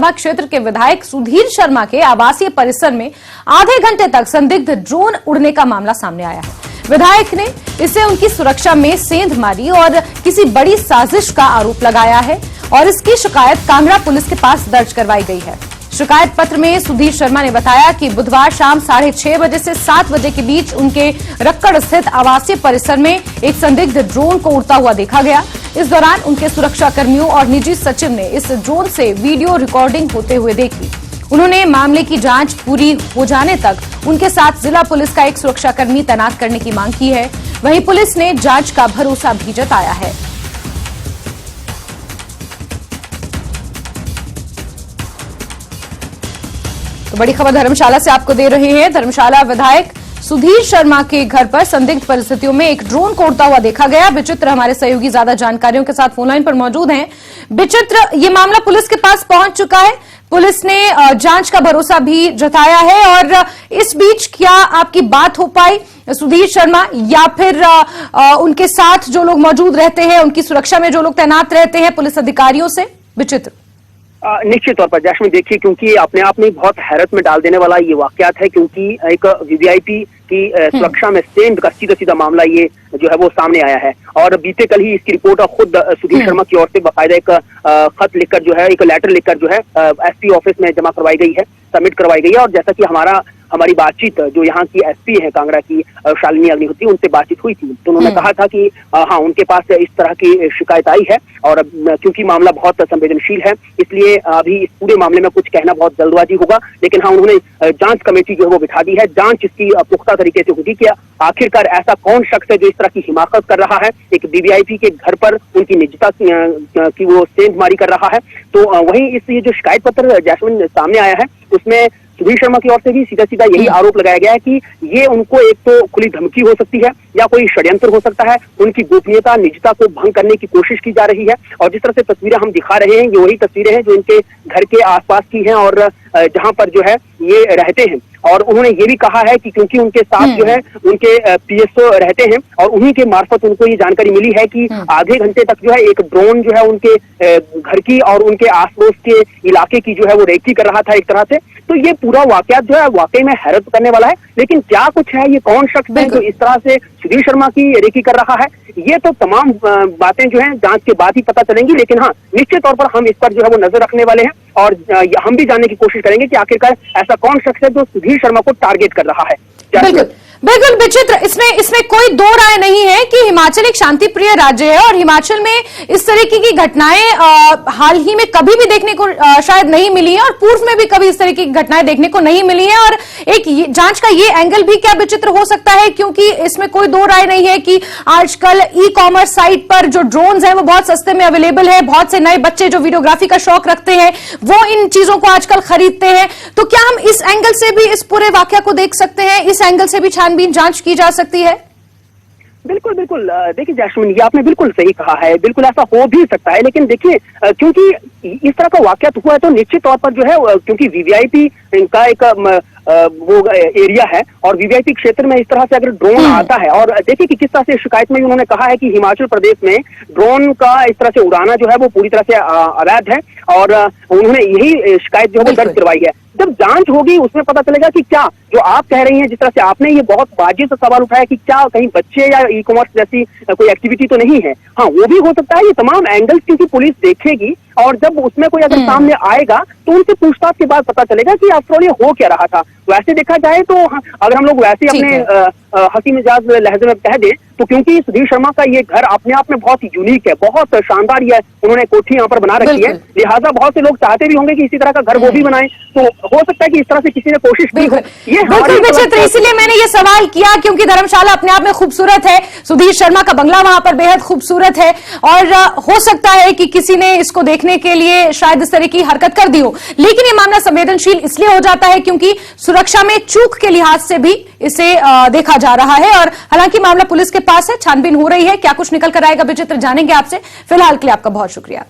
क्षेत्र के विधायक सुधीर शर्मा के आवासीय परिसर में आधे घंटे तक संदिग्ध ड्रोन उड़ने का मामला सामने आया है। विधायक ने इसे उनकी सुरक्षा में सेंध मारी और किसी बड़ी साजिश का आरोप लगाया है और इसकी शिकायत कांगड़ा पुलिस के पास दर्ज करवाई गई है। शिकायत पत्र में सुधीर शर्मा ने बताया कि बुधवार शाम 6:30 बजे से 7 बजे के बीच उनके रक्कड़ स्थित आवासीय परिसर में एक संदिग्ध ड्रोन को उड़ता हुआ देखा गया। इस दौरान उनके सुरक्षा कर्मियों और निजी सचिव ने इस ड्रोन से वीडियो रिकॉर्डिंग होते हुए देखी। उन्होंने मामले की जांच पूरी हो जाने तक उनके साथ जिला पुलिस का एक सुरक्षाकर्मी तैनात करने की मांग की है। वहीं पुलिस ने जांच का भरोसा भी जताया है। तो बड़ी खबर धर्मशाला से आपको दे रहे हैं। धर्मशाला विधायक सुधीर शर्मा के घर पर संदिग्ध परिस्थितियों में एक ड्रोन को उड़ता हुआ देखा गया। विचित्र हमारे सहयोगी ज्यादा जानकारियों के साथ फोनलाइन पर मौजूद हैं। विचित्र, ये मामला पुलिस के पास पहुंच चुका है, पुलिस ने जांच का भरोसा भी जताया है और इस बीच क्या आपकी बात हो पाई सुधीर शर्मा या फिर उनके साथ जो लोग मौजूद रहते हैं, उनकी सुरक्षा में जो लोग तैनात रहते हैं पुलिस अधिकारियों से? विचित्र निश्चित तौर पर जैस्मिन, देखिए, क्योंकि अपने आप में बहुत हैरत में डाल देने वाला ये वाकयात है, क्योंकि एक वीवीआईपी की सुरक्षा में सेंध का सीधा मामला ये जो है वो सामने आया है। और बीते कल ही इसकी रिपोर्ट खुद सुधीर शर्मा की ओर से बाकायदा एक खत लिखकर जो है, एक लेटर लिखकर जो है एसपी ऑफिस में जमा करवाई गई है, सबमिट करवाई गई है। और जैसा कि हमारी बातचीत जो यहाँ की एसपी है कांगड़ा की शालिनी अग्निहोत्री, उनसे बातचीत हुई थी, तो उन्होंने कहा था कि हाँ, उनके पास इस तरह की शिकायत आई है और क्योंकि मामला बहुत संवेदनशील है इसलिए अभी इस पूरे मामले में कुछ कहना बहुत जल्दबाजी होगा। लेकिन हाँ, उन्होंने जांच कमेटी जो है वो बिठा दी है। जांच इसकी पुख्ता तरीके से होगी कि आखिरकार ऐसा कौन शख्स है जो इस तरह की हिमाकत कर रहा है, एक वीवीआईपी के घर पर उनकी निजता की वो सेंधमारी कर रहा है। तो वहीं ये जो शिकायत पत्र जैस्मिन सामने आया है उसमें सुधीर शर्मा की ओर से भी सीधा यही आरोप लगाया गया है कि ये उनको एक तो खुली धमकी हो सकती है या कोई षड्यंत्र हो सकता है, उनकी गोपनीयता निजता को भंग करने की कोशिश की जा रही है। और जिस तरह से तस्वीरें हम दिखा रहे हैं, ये वही तस्वीरें हैं जो इनके घर के आसपास की हैं और जहां पर जो है ये रहते हैं। और उन्होंने ये भी कहा है कि क्योंकि उनके साथ जो है उनके पीएसओ रहते हैं और उन्हीं के मार्फत उनको ये जानकारी मिली है कि आधे घंटे तक जो है एक ड्रोन जो है उनके घर की और उनके आसपास के इलाके की जो है वो रेकी कर रहा था एक तरह से। तो ये पूरा वाकया जो है वाकई में हैरत करने वाला है। लेकिन क्या कुछ है, ये कौन शख्स है जो इस तरह से सुधीर शर्मा की रेकी कर रहा है, ये तो तमाम बातें जो है जांच के बाद ही पता चलेंगी। लेकिन हाँ, निश्चित तौर पर हम इस पर जो है वो नजर रखने वाले हैं और हम भी जानने की कोशिश करेंगे कि आखिरकार ऐसा कौन शख्स है जो सुधीर शर्मा को टारगेट कर रहा है। बिल्कुल विचित्र, इसमें कोई दो राय नहीं है कि हिमाचल एक शांति प्रिय राज्य है और हिमाचल में इस तरीके की घटनाएं हाल ही में कभी भी देखने को शायद नहीं मिली है और पूर्व में भी कभी इस तरह की घटनाएं देखने को नहीं मिली है। और एक जांच का ये एंगल भी क्या विचित्र हो सकता है, क्योंकि इसमें कोई दो राय नहीं है कि आजकल ई कॉमर्स साइट पर जो ड्रोन्स हैं वो बहुत सस्ते में अवेलेबल है। बहुत से नए बच्चे जो वीडियोग्राफी का शौक रखते हैं वो इन चीजों को आजकल खरीदते हैं। तो क्या हम इस एंगल से भी इस पूरे वाकया को देख सकते हैं, इस एंगल से भी छानबीन जांच की जा सकती है? बिल्कुल। देखिए जैस्मिन, ये आपने बिल्कुल सही कहा है, बिल्कुल ऐसा हो भी सकता है। लेकिन देखिए, क्योंकि इस तरह का वाकया हुआ है तो निश्चित तौर पर जो है, क्योंकि वीवीआईपी का एक वो एरिया है और वीवीआईपी क्षेत्र में इस तरह से अगर ड्रोन आता है, और देखिए कि किस तरह से शिकायत में उन्होंने कहा है कि हिमाचल प्रदेश में ड्रोन का इस तरह से उड़ाना जो है वो पूरी तरह से अवैध है और उन्होंने यही शिकायत जो है दर्ज करवाई है। जब जांच होगी उसमें पता चलेगा कि क्या जो आप कह रही हैं, जिस तरह से आपने ये बहुत वाजिब सा सवाल उठाया कि क्या कहीं बच्चे या ई कॉमर्स जैसी कोई एक्टिविटी तो नहीं है, हाँ वो भी हो सकता है। ये तमाम एंगल्स क्योंकि पुलिस देखेगी और जब उसमें कोई अगर सामने आएगा तो उनसे पूछताछ के बाद पता चलेगा कि आफ्टर ये हो क्या रहा था। वैसे देखा जाए तो अगर हम लोग वैसे अपने हंसी मिजाज लहजे में कह दें तो क्योंकि सुधीर शर्मा का ये घर अपने आप में बहुत ही यूनिक है, बहुत शानदार है, उन्होंने कोठी यहाँ पर बना रखी है, लिहाजा बहुत से लोग चाहते भी होंगे कि इसी तरह का घर वो भी बनाए। तो हो सकता है कि इस तरह से किसी ने कोशिश की हो। ये विचित्र, इसलिए मैंने ये सवाल किया क्योंकि धर्मशाला अपने आप में खूबसूरत है, सुधीर शर्मा का बंगला वहां पर बेहद खूबसूरत है और हो सकता है कि किसी ने इसको देखने के लिए शायद इस तरह की हरकत कर दी हो। लेकिन ये मामला संवेदनशील इसलिए हो जाता है क्योंकि सुरक्षा में चूक के लिहाज से भी इसे देखा जा रहा है और हालांकि मामला पुलिस के पास है, छानबीन हो रही है। क्या कुछ निकल कर आएगा विचित्र, जानेंगे आपसे। फिलहाल के लिए आपका बहुत शुक्रिया।